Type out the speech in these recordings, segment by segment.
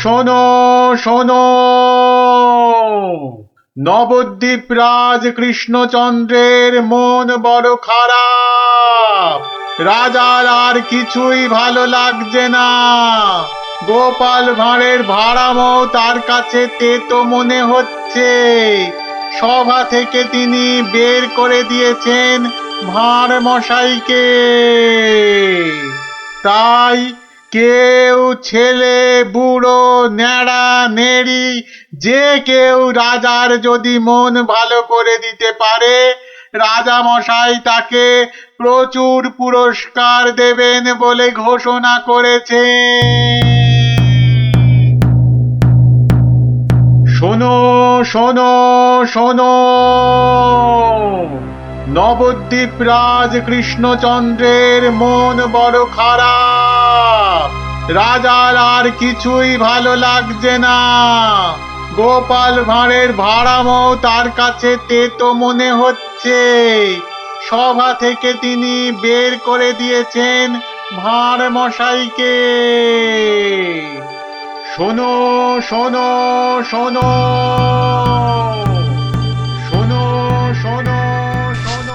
শোনো শোনো, নবদ্বীপ রাজ কৃষ্ণচন্দ্রের মন বড় খারাপ। রাজার আর কিছুই ভালো লাগছে না। গোপাল ভাঁড়ের ভাড়ামও তার কাছে তেতো মনে হচ্ছে। সভা থেকে তিনি বের করে দিয়েছেন ভাঁড় মশাইকে। তাই কেউ, ছেলে বুড়ো ন্যাড়া নেড়ি, যে কেউ রাজার যদি মন ভালো করে দিতে পারে, রাজা মশাই তাকে প্রচুর পুরস্কার দেবেন বলে ঘোষণা করেছে। শোনো শোনো শোনো, নবদ্বীপ রাজ কৃষ্ণচন্দ্রের মন বড় খারাপ। রাজার আর কিছুই ভালো লাগছে না। গোপাল ভাঁড়ের ভাড়ামও তার কাছে তেতো মনে হচ্ছে। সভা থেকে তিনি বের করে দিয়েছেন ভাঁড় মশাইকে। শোনো শোনো শোনো, শোনো শোনো শোনো।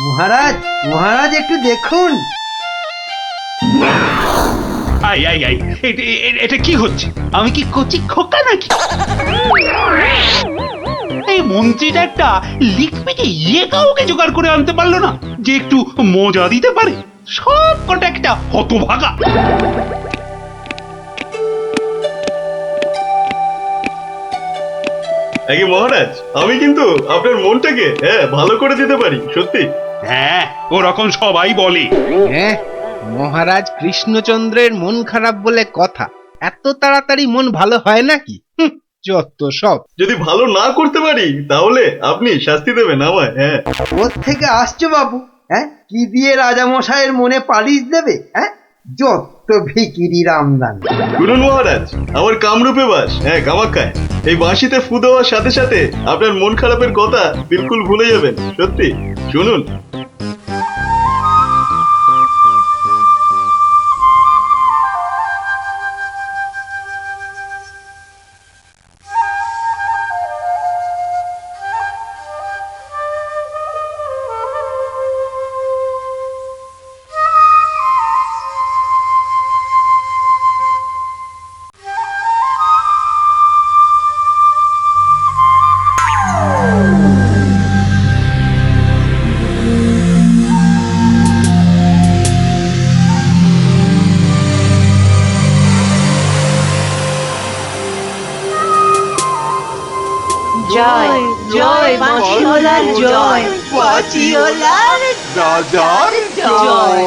মহারাজ, মহারাজ একটু দেখুন। আই আই আই, এটা কি হচ্ছে? আমি কি কচি খোকা নাকি? এই মন্ত্রীটা একটা লিখপিটে কাউকে জোগাড় করে আনতে পারলো না যে একটু মজা দিতে পারে। সব কটা একটা হতভাগা। আগে মহারাজ, আমি কিন্তু আপনার মনটাকে ভালো করে দিতে পারি, সত্যি। হ্যাঁ, ওরকম সবাই বলে। হ্যাঁ, মহারাজ কৃষ্ণচন্দ্রের মন খারাপ বলে কথা। এত তাড়াতাড়ি মন ভালো হয় নাকি? যত সব। যদি ভালো না করতে পারি তাহলে আপনি শাস্তি দেবেন আমায়। হ্যাঁ, কোত্থেকে আসছো বাবু? হ্যাঁ, কি দিয়ে রাজা মশাইয়ের মনে পালিশ দেবে? হ্যাঁ, যত ভিকিরি রামদান। শুনুন মহারাজ, আমার কামরূপে বাস, কামাখ্যায়। এই বাঁশিতে ফু দেওয়ার সাথে সাথে আপনার মন খারাপের কথা বিলকুল ভুলে যাবেন, সত্যি। শুনুন। জয় জয় বাঁশিওয়ালার জয়, বাঁশিওয়ালার রাজার জয়।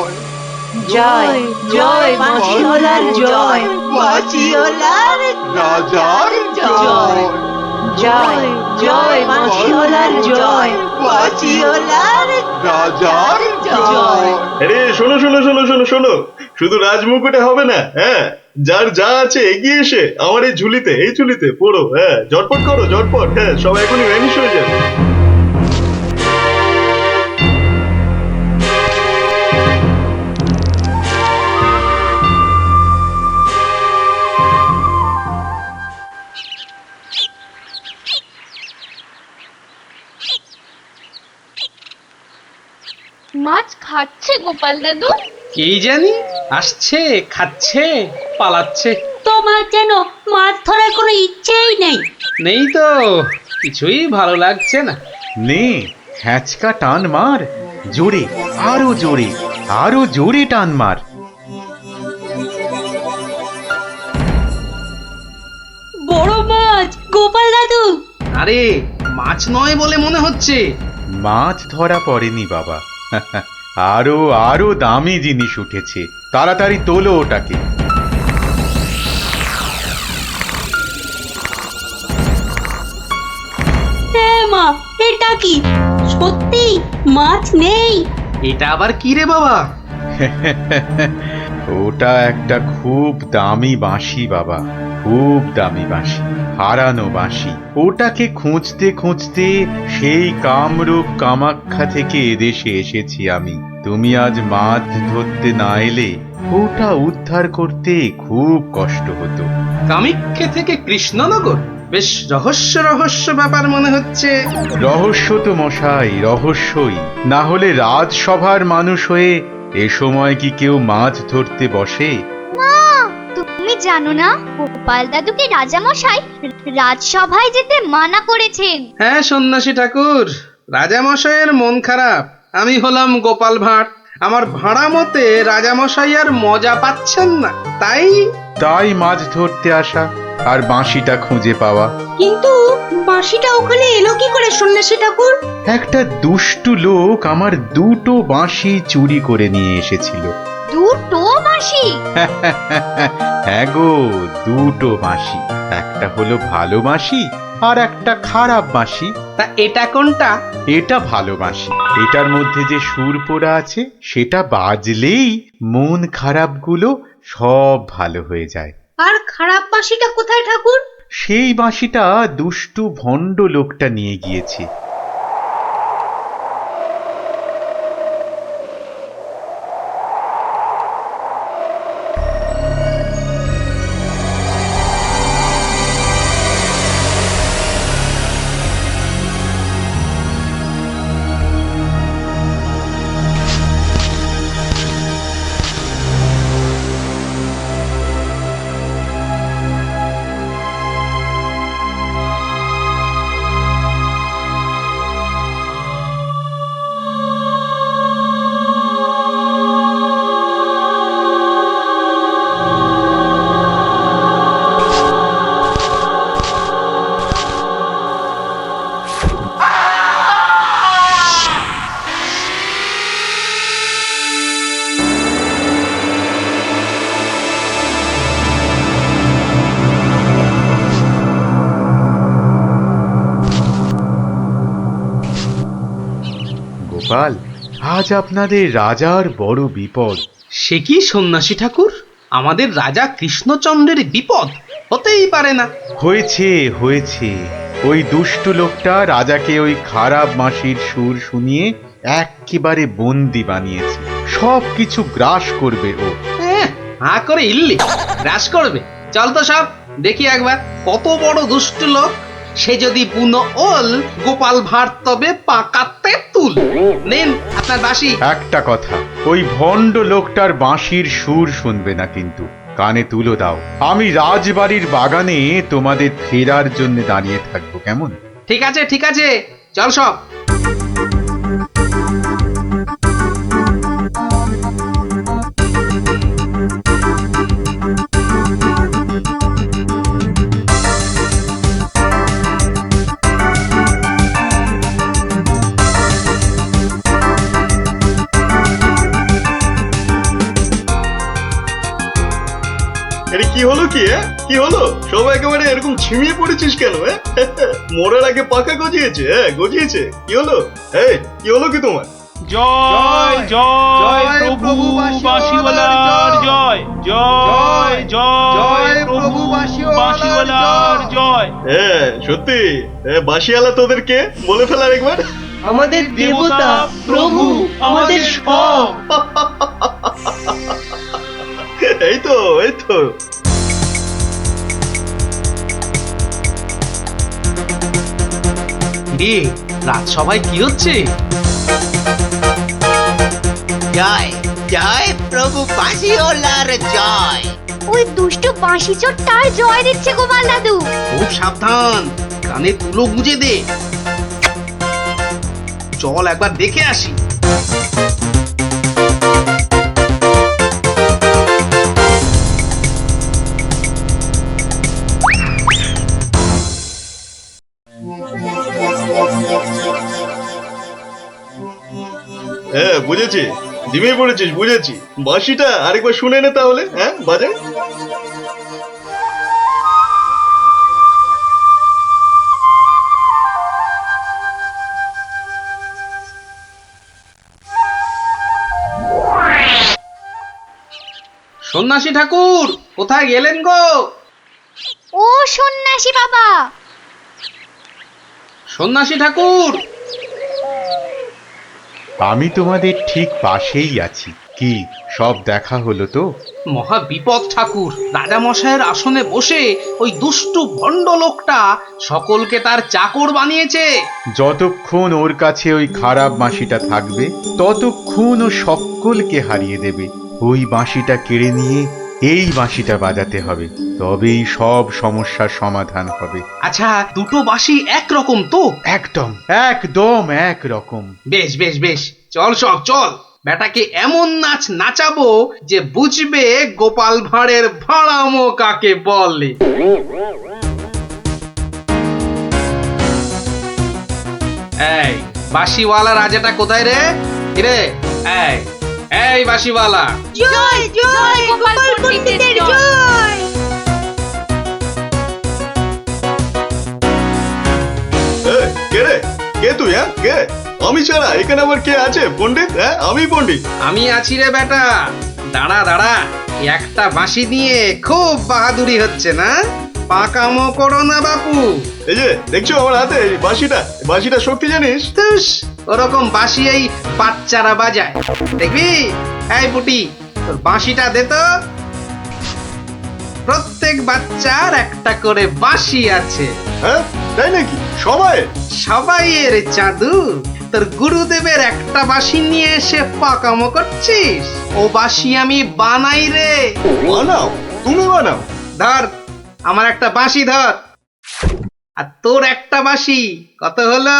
জয় জয় বাঁশিওয়ালার জয়, বাঁশিওয়ালার রাজার জয়। জয় জয় বাঁশিওয়ালার জয়, বাঁশিওয়ালার রাজার জয়। আরে শোনো শোনো শোনো শোনো শোনো, শুধু রাজমুকুটে হবে না। যার যা আছে এগিয়ে এসে আমার এই ঝুলিতে পড়ো। ঝটপট করো, ঝটপট। সব এখনই ভ্যানিশ হয়ে যাবে। মাছ খাচ্ছে গোপাল দাদু? কি জানি, আসছে, খাচ্ছে, পালাচ্ছে। তোমার যেন মাছ ধরার কোনো ইচ্ছেই নেই। নেই তো, কিছুই ভালো লাগছে না। নে হ্যাঁচকা টান মার, জোরে, আরো জোরে, আরো জোরে টান মার। বড় মাছ গোপাল দাদু। আরে মাছ নয় বলে মনে হচ্ছে। মাছ ধরা পড়েনি বাবা, আরো আরো দামি জিনিস উঠেছে, তাড়াতাড়ি তোলো ওটাকে। হ্যাঁ মা, এটা কি সত্যি মাছ নেই? এটা আবার কি রে বাবা? ওটা একটা খুব দামি বাঁশি বাবা, খুব দামি বাঁশি, হারানো বাঁশি। ওটাকে খুঁজতে খুঁজতে সেই কামরূপ কামাখ্যা থেকে এদেশে এসেছি আমি। তুমি আজ মাছ ধরতে না এলে ওটা উদ্ধার করতে খুব কষ্ট হতো। কামাখ্যা থেকে কৃষ্ণনগর? বেশ রহস্য রহস্য ব্যাপার মনে হচ্ছে। রহস্য তো মশাই, রহস্যই। না হলে রাজসভার মানুষ হয়ে এ সময় কি কেউ মাছ ধরতে বসে? তুমি জানো না গোপাল দাদুকে রাজামশাই রাজসভায় যেতে মানা করেছেন। হ্যাঁ সন্ন্যাসী ঠাকুর, রাজামশাইয়ের মন খারাপ। আমি হলাম গোপাল ভাঁড়। আমার ভাড়া মতে রাজামশাই আর মজা পাচ্ছেন না, তাই তাই মাছ ধরতে আসা আর বাঁশিটা খুঁজে পাওয়া। কিন্তু বাঁশিটা ওখানে এলো কি করে সন্ন্যাসী ঠাকুর? একটা দুষ্টু লোক আমার দুটো বাঁশি চুরি করে নিয়ে এসেছিল। দুটো বাঁশি? হ্যাঁ গো, দুটো বাঁশি। একটা হলো ভালো বাঁশি আর একটা খারাপ বাঁশি। তা এটা কোনটা? এটা ভালো বাঁশি। এটার মধ্যে যে সুর পোড়া আছে সেটা বাজলেই মন খারাপগুলো সব ভালো হয়ে যায়। আর খারাপ বাঁশিটা কোথায় ঠাকুর? সেই বাঁশিটা দুষ্টু ভণ্ড লোকটা নিয়ে গিয়েছে। গোপাল, আজ আপনাদের রাজার বড় বিপদ। সে কি সন্ন্যাসী ঠাকুর, আমাদের রাজা কৃষ্ণচন্দ্রের বিপদ? হতেই পারে না। হয়েছে হয়েছে, ওই দুষ্টু লোকটা রাজাকে ওই খারাপ বাঁশির সুর শুনিয়ে একেবারে বন্দি বানিয়েছে। সব কিছু গ্রাস করবে ও। হা করে ইল্লি গ্রাস করবে? চল তো সব দেখি একবার, কত বড় দুষ্ট লোক। সে যদি বুনো ওল, গোপাল ভাঁড় তবে পাকাতে তুল। নিন আপনার বাঁশি। একটা কথা, ওই ভণ্ড লোকটার বাঁশির সুর শুনবে না কিন্তু। কানে তুলো দাও। আমি রাজবাড়ির বাগানে তোমাদের ফেরার জন্য দাঁড়িয়ে থাকবো, কেমন? ঠিক আছে ঠিক আছে, চল সব। আরে কি হলো কি? কি হলো? সব একেবারে এরকম ছিমিয়ে পড়েছিস কেন? মরার আগে পাকা গজিয়েছে? গজিয়েছে? কি হলো? এই কি হলো কি তোমার? জয় জয় প্রভু বাঁশিওয়ালার জয়, জয় জয় প্রভু বাঁশিওয়ালার জয়। হ্যাঁ সত্যি, বাঁশিয়ালা তোদেরকে বলে ফেলার একবার। আমাদের দেবতা প্রভু, আমাদের সব। এই তো এই তো। রে রাজসভায় কি হচ্ছে? জয় জয় প্রভু বাঁশিওয়ালার জয়। ওই দুষ্টু বাঁশি চোরটার জয় দিচ্ছে গোপাল দাদু। খুব সাবধান, কানে তুলো গুঁজে দে। চল একবার দেখে আসি। হ্যাঁ বুঝেছি, জিমে পড়েছিস, বুঝেছি। বাঁশিটা আরেকবার শুনে নে তাহলে, হ্যাঁ বাজে। সন্ন্যাসী ঠাকুর কোথায় গেলেন গো? ও সন্ন্যাসী বাবা, সন্ন্যাসী ঠাকুর, আমি তোমাদের ঠিক পাশেই আছি। কি সব দেখা হলো তো? মহা বিপদ ঠাকুর। রাজা মশাইয়ের আসনে বসে ওই দুষ্টু ভণ্ড লোকটা সকলকে তার চাকর বানিয়েছে। যতক্ষণ ওর কাছে ওই খারাপ বাঁশিটা থাকবে ততক্ষণ ও সকলকে হারিয়ে দেবে। ওই বাঁশিটা কেড়ে নিয়ে এই বাঁশিটা বাজাতে হবে, তবেই সব সমস্যার সমাধান হবে। আচ্ছা, দুটো বাঁশি একরকম তো? একদম একদম একরকম। বেশ বেশ বেশ, চল সব চল। বেটাকে এমন নাচ নাচাবো যে বুঝবে গোপাল ভাঁড়ের ভাড়ামো কাকে বলে। এই বাঁশিওয়ালা রাজাটা কোথায় রে? কিরে, এই এই বাঁশিওয়ালা, জয় জয় গোপাল পণ্ডিতের জয়। কে রে? কে তুই? হ্যাঁ কে? আমি ছাড়া এখানে আবার কে আছে? পণ্ডিত? হ্যাঁ আমি পণ্ডিত। আমি আছি রে বেটা। দাঁড়া দাঁড়া, একটা বাঁশি নিয়ে খুব বাহাদুরি হচ্ছে না? পাকামো করো না বাপু। এই যে দেখছো আমার হাতে এই বাঁশিটা শক্তি জানিস? তুস, ওরকম বাঁশি এই বাচ্চারা বাজায়, দেখবি? এই পুটি, তোর বাঁশিটা দে তো। প্রত্যেক বাচ্চার একটা করে বাঁশি আছে। হ্যাঁ তাই নাকি? সবাই? সবাইয়ের চাঁদু। তোর গুরুদেবের একটা বাঁশি নিয়ে এসে পাকামো করছিস? ও বাঁশি আমি বানাই রে। বানাও? তুমি বানাও? ধর, আমার একটা বাঁশি ধর, আর তোর একটা বাঁশি। কত হলো?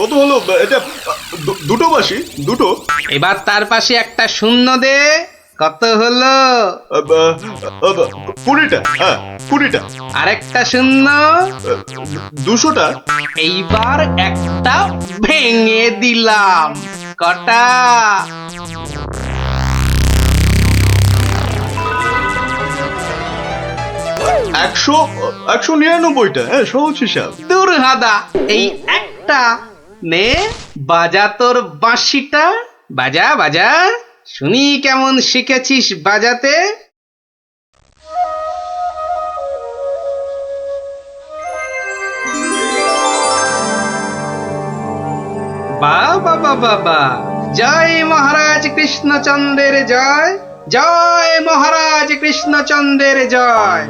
কত হলো এটা? দুটো বাঁশি, দুটো। এবার তার পাশে একটা শূন্য দে। কত হলো? 20টা। হ্যাঁ 20টা। আরেকটা শূন্য। 200টা। এইবার একটা ভেঙে দিলাম। কটা? 199টা। হ্যাঁ সহজ হিসাব। দূর হাদা, এই একটা নে, বাজা তোর বাঁশিটা। বাজা বাজা, শুনি কেমন শিখেছিস বাজাতে। বাবা বাবা বা, জয় মহারাজ কৃষ্ণচন্দ্রের জয়, জয় মহারাজ কৃষ্ণচন্দ্রের জয়।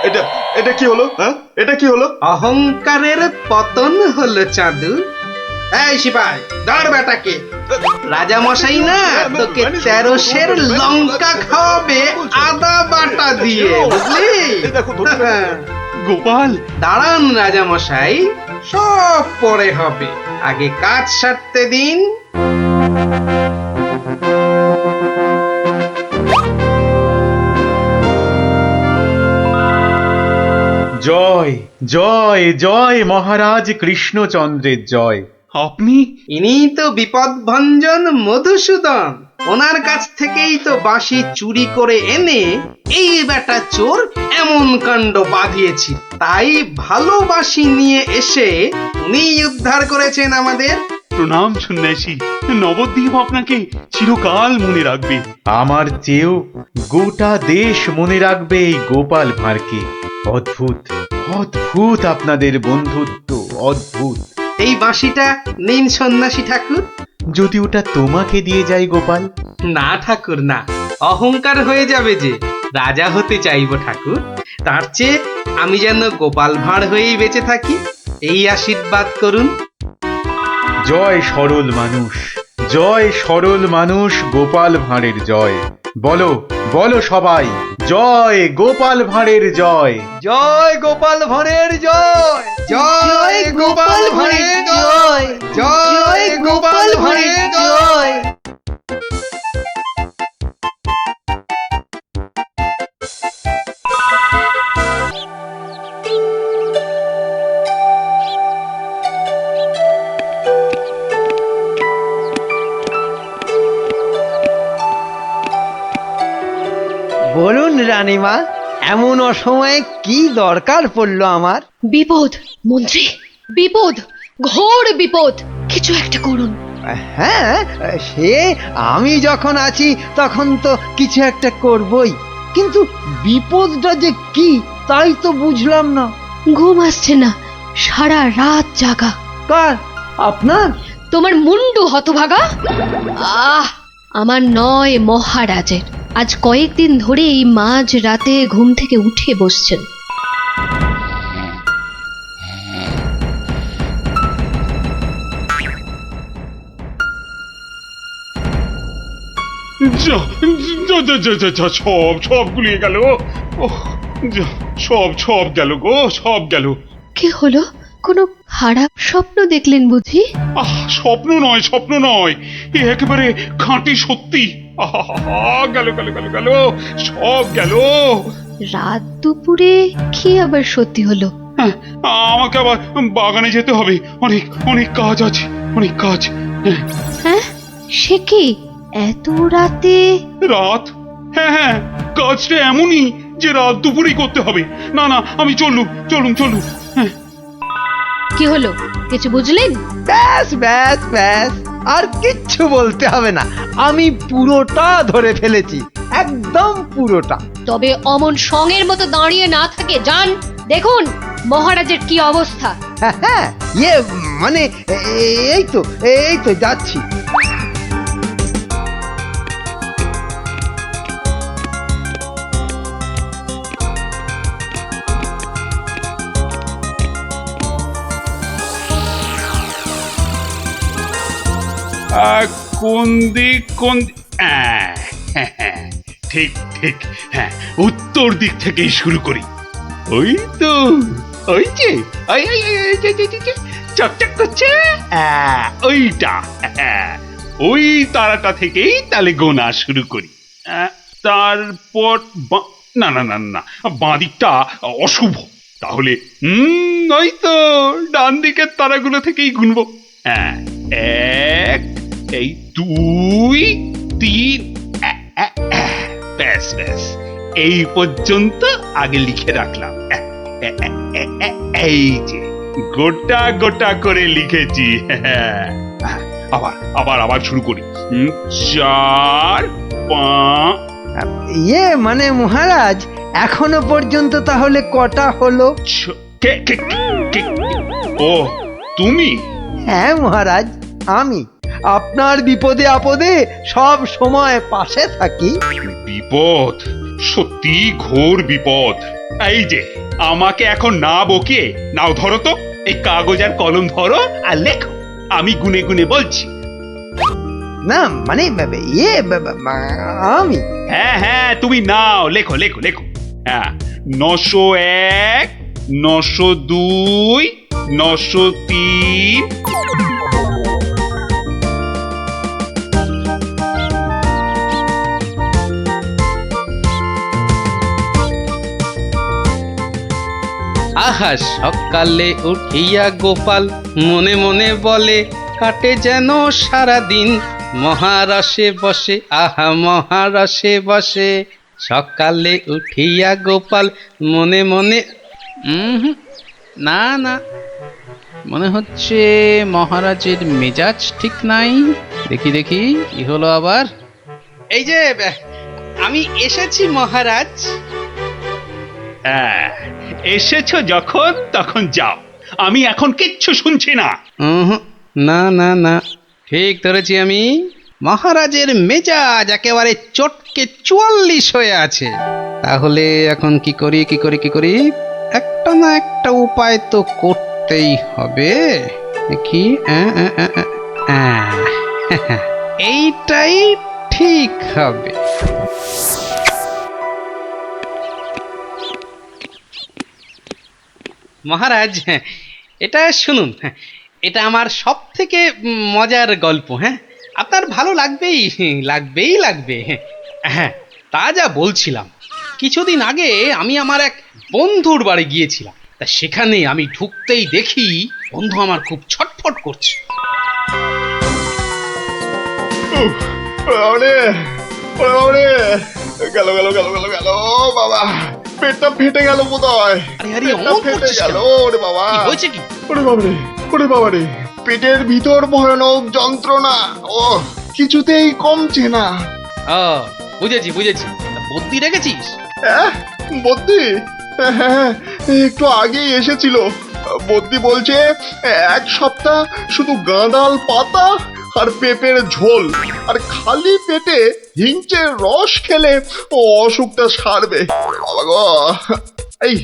এটা এটা কি হলো? হ্যাঁ এটা কি হলো? অহংকারের পতন হলো চাঁদু। এই সিপাই, ধর বেটাকে। রাজা মশাই না তোকে 13 সের লঙ্কা খাওয়াবে আদা বাটা দিয়ে, বুঝলি? গোপাল, দাঁড়ান রাজা মশাই, সব পরে হবে, আগে কাজ সারতে দিন। জয় জয় জয় মহারাজ কৃষ্ণচন্দ্রের জয়। আপনি? ইনি তো বিপদ ভঞ্জন মধুসূদন। ওনার কাছ থেকেই তো বাঁশি চুরি করে এনে এই বেটা চোর এমন কাণ্ড বাঁধিয়েছি। তাই ভালো বাঁশি নিয়ে এসে উনি উদ্ধার করেছেন আমাদের। প্রণাম সন্ন্যাসী, নবদ্বীপ আপনাকে চিরকাল মনে রাখবে। আমার চেয়েও গোটা দেশ মনে রাখবে এই গোপাল ভাঁড়কে। অদ্ভুত অদ্ভুত আপনাদের বন্ধুত্ব, অদ্ভুত। এই বাঁশিটা নিন সন্ন্যাসী ঠাকুর। যদি ওটা তোমাকে দিয়ে যাই গোপাল? না ঠাকুর না, অহংকার হয়ে যাবে যে। রাজা হতে চাইবো ঠাকুর, তার চেয়ে আমি যেন গোপাল ভাঁড় হয়েই বেঁচে থাকি, এই আশীর্বাদ করুন। জয় সরল মানুষ, জয় সরল মানুষ, গোপাল ভাঁড়ের জয়। বলো বলো সবাই, জয় গোপাল ভাঁড়ের জয়। জয় গোপাল ভাঁড়ের জয়, জয় গোপাল ভাঁড়ের জয়, জয় গোপাল ভাঁড়ের জয়। বলুন রানীমা, এমন অসময়ে কি দরকার পড়লো আমার? বিপদ মন্ত্রী, বিপদ, ঘোর বিপদ, কিছু একটা করুন। হ্যাঁ, সে আমি যখন আছি তখন তো কিছু একটা করবই, কিন্তু বিপদটা যে কি তাই তো বুঝলাম না। ঘুম আসছে না, সারা রাত জাগা। কার? আপনার? তোমার মুন্ডু হতভাগা। আমার নয়, মহারাজের। আজ কয়েকদিন ধরেই মাঝ রাতে ঘুম থেকে উঠে বসছেন। যা যা যা যা যা যা, সব সব গুলিয়ে গেল। ওহ, যা, সব গেল গো, সব গেল। কি হলো? কোনো খারাপ স্বপ্ন দেখলেন বুঝি? স্বপ্ন নয়, স্বপ্ন নয়, এ একেবারে খাঁটি সত্যি। গেল গেল গেল গেল, সব গেল। রাত দুপুরে কি আবার সত্যি হলো? হ্যাঁ, আমাকে আবার বাগানে যেতে হবে, অনেক অনেক কাজ আছে, অনেক কাজ। হ্যাঁ, সে কি এত রাতে? রাত? হ্যাঁ হ্যাঁ, কাজটা এমনই যে রাত দুপুরেই করতে হবে। না না, আমি চলুন চলুন চলুন। হ্যাঁ, কি হলো, কিছু বুঝলেন? ব্যাস ব্যাস ব্যাস, আর কিচ্ছু বলতে হবে না, আমি পুরোটা ধরে ফেলেছি, একদম পুরোটা। তবে অমন সঙের মতো দাঁড়িয়ে না থাকে, যান দেখুন মহারাজের কি অবস্থা। হ্যাঁ হ্যাঁ, মানে এই তো যাচ্ছি। কোন দিক, কোন ঠিক ঠিক, হ্যাঁ, উত্তর দিক থেকেই শুরু করি। ওই তো, ওই যে ওই ওই ওই, ওই, যে, যে, যে, যে, চকচক করছে, ওইটা, ওই তারাটা থেকেই তাহলে গোনা শুরু করি। তারপর না না না না, বাঁ দিকটা অশুভ, তাহলে ওই তো ডান দিকের তারাগুলো থেকেই গুনবো। হ্যাঁ, এক, এই 2, 3, ব্যাস ব্যাস, এই পর্যন্ত আগে লিখে রাখলাম। এই যে গোটা গোটা করে লিখেছি। আবার আবার আবার শুরু করি। 4, 5। মানে মহারাজ, এখনো পর্যন্ত তাহলে কটা হলো? ও, তুমি? হ্যাঁ মহারাজ, আমি আপনার বিপদে আপদে সব সময় পাশে থাকি। বিপদ? সত্যি ঘোর বিপদ। এই যে আমাকে এখন না বকিয়ে নাও, ধরো তো এই কাগজ আর কলম ধরো আর লেখো, আমি গুনে গুনে বলছি। না মানে আমি? হ্যাঁ হ্যাঁ, তুমি নাও, লেখো লেখো লেখো। হ্যাঁ, 901, 902, 903। আহা, সকালে উঠিয়া গোপাল মনে মনে বলে, কাটে যেন সারা দিন মহারসে বসে, আহা মহারসে বসে। সকালে উঠিয়া গোপাল মনে মনে, না না, মনে হচ্ছে মহারাজের মেজাজ ঠিক নাই। দেখি দেখি কি হলো আবার। এই যে আমি এসেছি মহারাজ। হ্যাঁ, এসেছো যখন তখন যাও, আমি এখন কিচ্ছু শুনছি না। না না না, ঠিক ধরেছি আমি, মহারাজের মেজাজ একেবারে চটকে 44 হয়ে আছে। তাহলে এখন কি করি কি করি কি করি, একটা না একটা উপায় তো করতেই হবে। কি এইটাই ঠিক হবে। মহারাজ, এটা শুনুন, এটা আমার সব থেকে মজার গল্প। হ্যাঁ, আপনার ভালো লাগবেই লাগবে। হ্যাঁ, তা যা বলছিলাম, কিছুদিন আগে আমি আমার এক বন্ধুর বাড়ি গিয়েছিলাম। তা সেখানে আমি ঢুকতেই দেখি বন্ধু আমার খুব ছটফট করছে। গেল বাবা, পেটটা ফেটে গেল বোধ হয়। আরে অমন করছিস কেন? ওরে বাবা, কি হয়েছে কি? ওরে বাবারে, পেটের ভিতর ভয়ানক যন্ত্রণা, ও কিছুতেই কমছে না। ও, বুঝেছি। তা বুদ্ধি রেখেছিস? বদ্যি? হ্যাঁ, একটু আগেই এসেছিল। বদ্যি বলছে 1 সপ্তাহ শুধু গাঁদাল পাতা আর পেঁপের ঝোল আর খালি পেটে হিংচের রস খেলে ও অসুখটা সারবে। বাবা গো, এই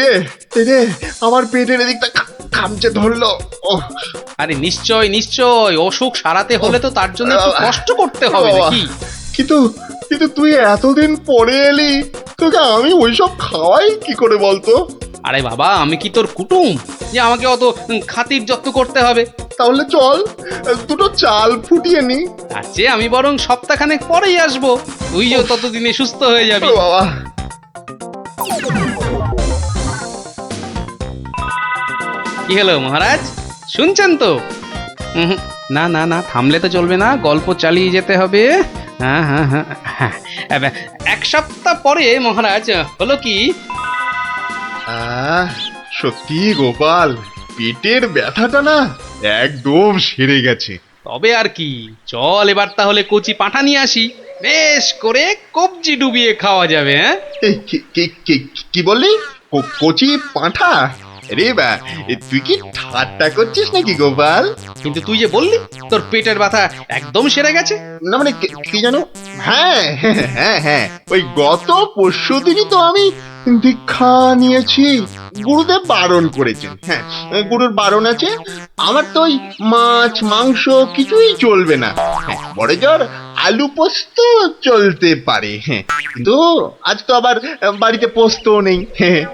রে আমার পেটের এদিকটা খামচে ধরলো। ও আরে নিশ্চয় অসুখ সারাতে হলে তো তার জন্য একটু কষ্ট করতে হবে নাকি? কিন্তু তুই এতদিন পরে এলি, তোকে আমি ওইসব খাওয়াই কি করে বলতো? আরে বাবা, আমি কি তোর কুটুম যে আমাকে অত খাতির যত্ন করতে হবে? তাহলে চল দুটো চাল ফুটিয়ে নি। তার চেয়ে আমি বরং সপ্তাহখানেক পরেই আসবো, তুইও ততদিনে সুস্থ হয়ে যাবি। বাবা, কি হলো মহারাজ, শুনছেন তো? না, থামলে তো চলবে না, গল্প চালিয়ে যেতে হবে। হ্যাঁ, 1 সপ্তাহ পরে মহারাজ হলো কি, সত্যি গোপাল, পেটের ব্যথাটা না একদম সেরে গেছে। তবে আর কি, চল এবার তাহলে কচি পাঁঠা নিয়ে আসি, বেশ করে কবজি ডুবিয়ে খাওয়া যাবে। হ্যাঁ, কি বললি? কচি পাঁঠা? রে বা, তুই কি ঠাট্টা করছিস নাকি গোপাল? কিন্তু তুই যে বললি তোর পেটের ব্যথা একদম সেরে গেছে। না মানে কি জানো, হ্যাঁ, ওই গত পরশুদিনই তো আমি দীক্ষা নিয়েছি। গুরুদেব বারণ করেছেন। হ্যাঁ, গুরুর বারণ আছে। আমার তো ওই মাছ মাংস কিছুই চলবে না। বড় জোর আলু পোস্ত চলতে পারে। হ্যাঁ, কিন্তু আজ তো আবার বাড়িতে পোস্ত নেই।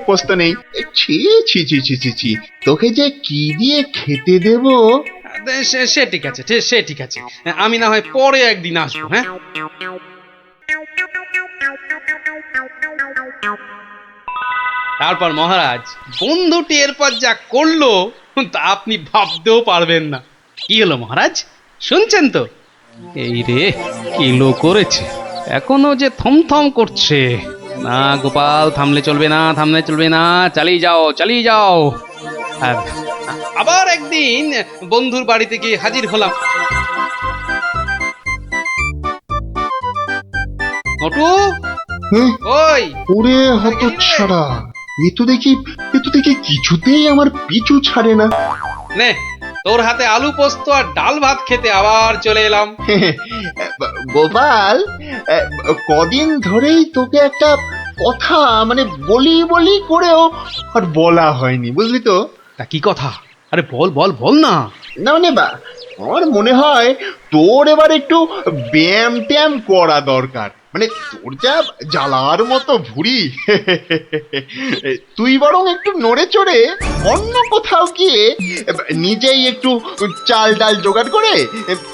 পোস্ত নেই। ছি, তোকে যে কি দিয়ে খেতে দেব? সে ঠিক আছে, আমি না হয় পরে একদিন আসবো। হ্যাঁ, তারপর মহারাজ, বন্ধুটি এরপর যা করলো তা আপনি ভাবতেও পারবেন না। কি হলো মহারাজ, শুনছেন তো? এই রে, কিলো করেছে, এখনো যে থমথম করছে। না গোপাল, থামলে চলবে না, চালিয়ে যাও। আবার একদিন বন্ধুর বাড়িতে গিয়ে হাজির হলাম। মোটু, ওই ওরে হতচ্ছাড়া, এ তো দেখি কিছুতেই আমার পিছু ছাড়ে না। নে, তোর হাতে আলু পোস্ত আর ডাল ভাত খেতে আবার চলে এলাম। গোপাল, কদিন ধরেই তোকে একটা কথা মানে বলি করেও আর বলা হয়নি, বুঝলি তো? তা কি কথা? আরে বল না। না মানে আমার মনে হয় তোর এবার একটু ব্যায়াম ট্যায়াম করা দরকার। মানে তোর যা জ্বালার মতো ভুঁড়ি, তুই বরং একটু নড়ে চড়ে অন্য কোথাও গিয়ে নিজেই একটু চাল ডাল জোগাড় করে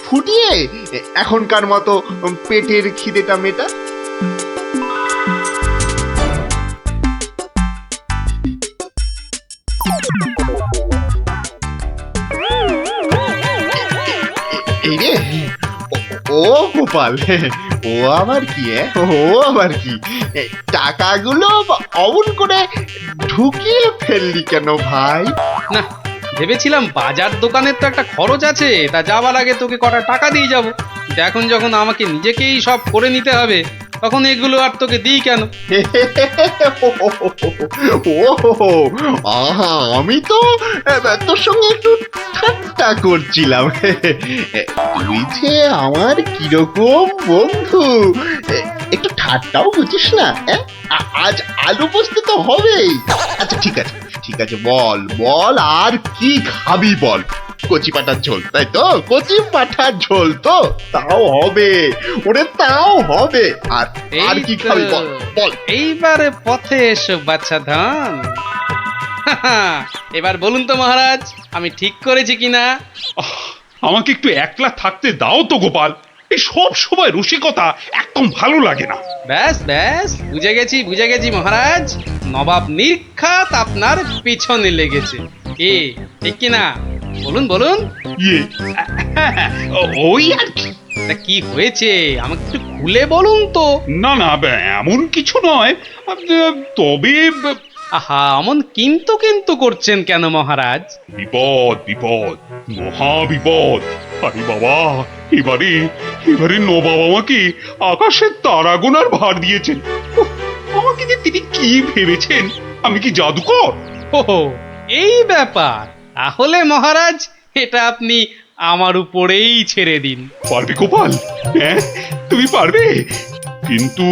ফুটিয়ে এখনকার মতো পেটের খিদেটা মেটা। এই রে, ও গোপাল, ও আবার কি টাকাগুলো অমন করে ঢুকিয়ে ফেললি কেন ভাই? না, ভেবেছিলাম বাজার দোকানের তো একটা খরচ আছে, তা যাওয়ার আগে তোকে কটা টাকা দিয়ে যাব। এখন যখন আমাকে নিজেকেই সব করে নিতে হবে, তখন এগুলো আর তোকে দিই কেন? আহা, আমি তো তোর সঙ্গে একটু ঠাট্টা করছিলাম। তুই যে আমার কিরকম বন্ধু, একটু ঠাট্টাও বুঝিস না? আজ আলু পোস্ত তো হবেই। আচ্ছা ঠিক আছে, বল আর কি খাবি বল। কচি পাঠার ঝোল তাই তো? কচি পাঠার ঝোল তো তাও হবে, ওরে তাও হবে। আর আর এই কি তো, খাবি বল বল। এইবারে পথে এসো বাচ্চা ধন। এবার বলুন তো মহারাজ, আমি ঠিক করেছি কিনা? আমাকে একটু একলা থাকতে দাও তো গোপাল। এই সব সময় রসিকতা একদম ভালো লাগে না। ব্যাস ব্যাস, বুঝে গেছি মহারাজ, নবাব নির্ঘাত আপনার পিছনে লেগেছে। কি ঠিক কিনা? বলুন বলুন। ইয়ে ওই আর কি। তা কি হয়েছে আমাকে একটু খুলে বলুন তো। না না, এমন কিছু নয়, তবে আহা, অমন কিন্তু কিন্তু করছেন কেন মহারাজ? বিপদ বিপদ, মহা বিপদ। আরে বাবা, এবারে এবারে নবাব আমাকে আকাশের তারা গোনার ভার দিয়েছেন। উফ, আমাকে যে তিনি কি ভেবেছেন, আমি কি জাদুকর? ও এই ব্যাপার, তাহলে মহারাজ এটা আপনি আমার উপরেই ছেড়ে দিন। পারবে গোপাল? হ্যাঁ, তুমি পারবে? কিন্তু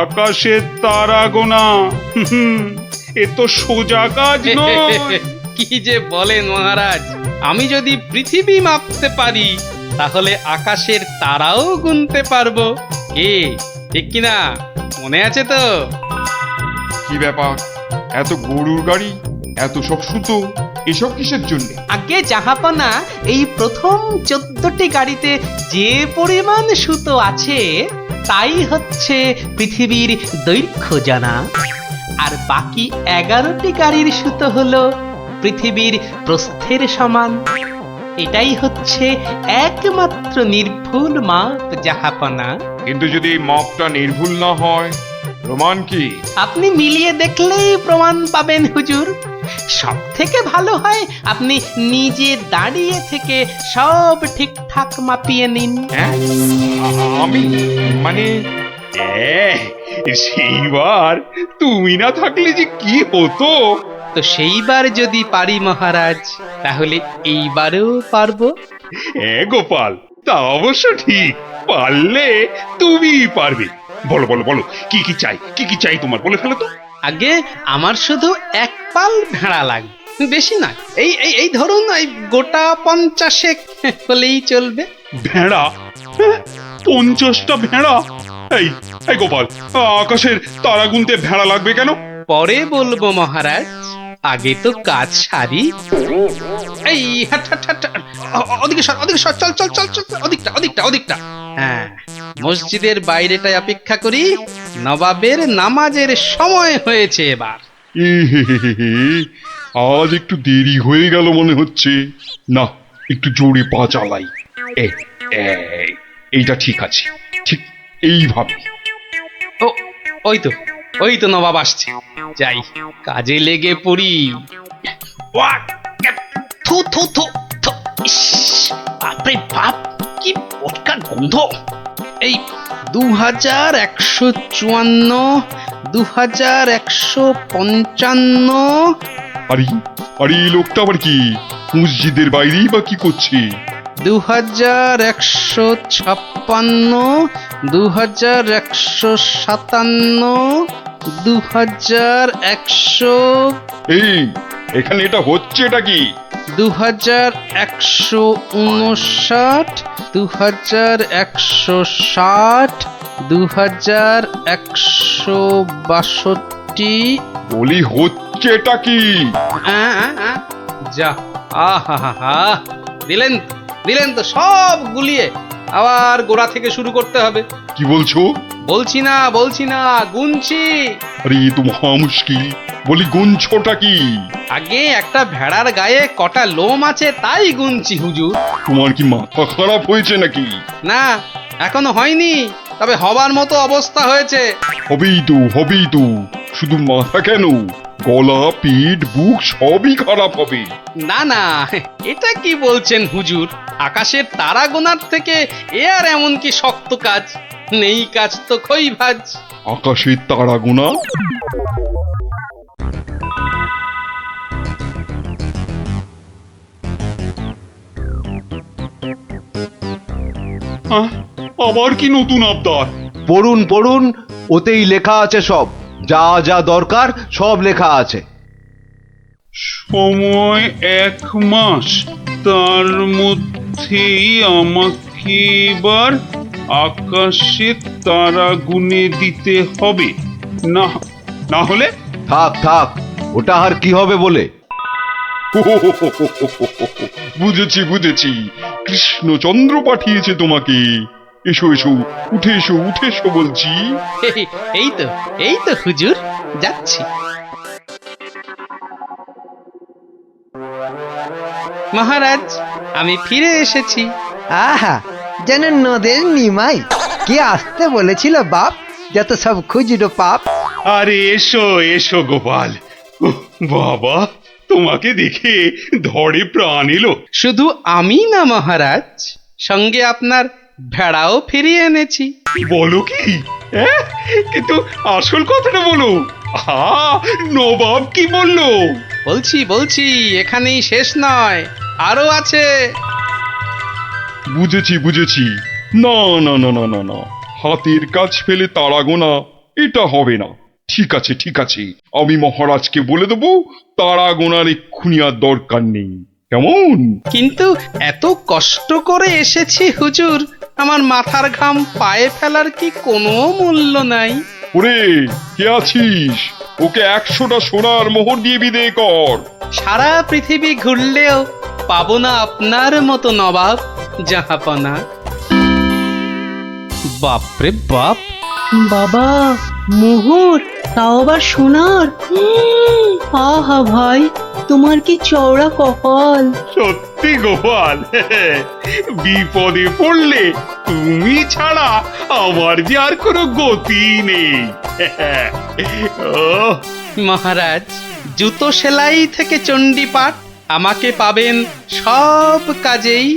আকাশের তারা গোনা এ তো সোজা কাজ নয়। কি যে বলেন মহারাজ, আমি যদি পৃথিবী মাপতে পারি তাহলে আকাশের তারাও গুনতে পারবো। কি ঠিক কিনা? মনে আছে তো? কি ব্যাপার, এত গরুর গাড়ি, এত সব সুতো, এসব কিসের জন্য? আগে জাহাপনা, এই প্রথম 14টি গাড়িতে যে পরিমাণ সুতো আছে তাই হচ্ছে পৃথিবীর দৈর্ঘ্য জানা, আর বাকি 11টি গাড়ির সুতো হলো পৃথিবীর প্রস্থের সমান। এটাই হচ্ছে একমাত্র নির্ভুল মাপ জাহাপনা। কিন্তু যদি এই মাপটা নির্ভুল না হয়, প্রমাণ কি? আপনি মিলিয়ে দেখলেই প্রমাণ পাবেন হুজুর। সব থেকে ভালো হয় আপনি নিজে দাঁড়িয়ে থেকে সব ঠিকঠাক মাপিয়ে নিন। হ্যাঁ, আমি মানে সেইবার তুমি না থাকলে যে কি হতো। তো সেইবার যদি পারি মহারাজ, তাহলে এইবারেও পারবো। গোপাল, তা অবশ্য ঠিক, পারলে তুমি পারবে। বলো বলো বলো, কি কি চাই, কি কি চাই তোমার, বলে ফেলো তো। আগে আমার শুধু এক পাল ভেড়া লাগবে, বেশি না। এই এই এই ধরুন, এই গোটা 50 হলেই চলবে। ভেড়া? 50টা ভেড়া? এই এই গোপাল, আকাশের তারা গুনতে ভেড়া লাগবে কেন? পরে বলবো মহারাজ, আগে তো কাজ সারি। এই হাট হাট হাট, ওদিকে সর, ওদিকে সর, চল চল চল চল, ওদিকটা ওদিকটা ওদিকটা। হ্যাঁ, মসজিদের বাইরেটায় অপেক্ষা করি, নবাবের নামাজের সময় হয়েছে এবার। আজ একটু দেরি হয়ে গেল মনে হচ্ছে। না, একটু জোরে পা চালাই। এইটা ঠিক আছে, ঠিক এইভাবে। ও ওই তো নবাব আসছে, যাই কাজে লেগে পড়ি। থু থু থু থু, ইস, বাপরে বাপ, কি পটকার গন্ধ। এই 2154, 2155। আরে আরে, এই লোকটা আবার কি মসজিদের বাইরেই বা কি করছে? 2156, 2157, 2100। এই এখানে এটা হচ্ছেটা কি? 2159, 2160, 2162। বলি হচ্ছেটা কি? যা, আহা, দিলেন দিলেন তো সব গুলিয়ে, আবার গোড়া থেকে শুরু করতে হবে। কি বলছো? বলছি না, গুনছি। আরে এ তো মহা মুশকিল, বলি গুনছোটা কি? আগে একটা ভেড়ার গায়ে কটা লোম আছে তাই গুনছি হুজুর। তোমার কি মাথা খারাপ হয়েছে নাকি? না, এখনো হয়নি, তবে হবার মতো অবস্থা হয়েছে। হবেই তো, শুধু মাথা কেন, গলা, পিঠ, বুক সবই খারাপ হবে। না, এটা কি বলছেন হুজুর? আকাশের তারা গোনার থেকে এ আর এমন কি শক্ত কাজ? নেই কাজ তো খই ভাজ। আকাশের তারা গোনা? আবার কি নতুন আবদার? পড়ুন, ওতেই লেখা আছে সব, যা যা দরকার সব লেখা আছে। সময় 1 মাস। তার মধ্যেই আমাকে এবার আকাশে তারা গুনে দিতে হবে, না না হলে থাক থাক, ওটা আর কি হবে বলে। বুঝেছি বুঝেছি, কৃষ্ণচন্দ্র পাঠিয়েছে তোমাকে। এসো এসো, উঠে এসো উঠে এসো বলছি। এই তো হুজুর, যাচ্ছি। মহারাজ, আমি ফিরে এসেছি। আহা, যেন নদের নিমাই। কে আসতে বলেছিল বাপ, যত সব খুচরো পাপ। আরে এসো এসো গোপাল। উহ, বাবা, তোমাকে দেখে ধরে প্রাণ এলো। শুধু আমি না মহারাজ, সঙ্গে আপনার ভেড়াও ফিরিয়ে এনেছি। বলো কি? হ্যাঁ? কিন্তু আসল কথাটা বলো। নবাব কি বললো? বলছি, এখানেই শেষ নয়, আরো আছে। বুঝেছি বুঝেছি, না না না না না না, হাতের কাজ ফেলে তারা গোনা এটা হবে না। ঠিক আছে ঠিক আছে, আমি মহারাজকে বলে দেবো তারা গোনার এক্ষুনি আর দরকার নেই, কেমন? কিন্তু এত কষ্ট করে এসেছি হুজুর, আমার মাথার ঘাম পায়ে ফেলার কি কোনো মূল্য নাই? ওরে, কে আছিস? ওকে 100টা সোনার মোহর দিয়ে বিদেয় কর। সারা পৃথিবী ঘুরলেও পাবো না আপনার মতো নবাব জাহাপনা। বাপরে বাপ! বাবা, মোহর, তাও আবার সোনার। আহা ভাই, তোমার কি চওড়া কপাল। সত্যি গোপাল, বিপদে পড়লে তুমি ছাড়া আমার যে আর কোনো গতি নেই। ওহ, মহারাজ, জুতো সেলাই থেকে চণ্ডীপাঠ আমাকে পাবেন সব কাজেই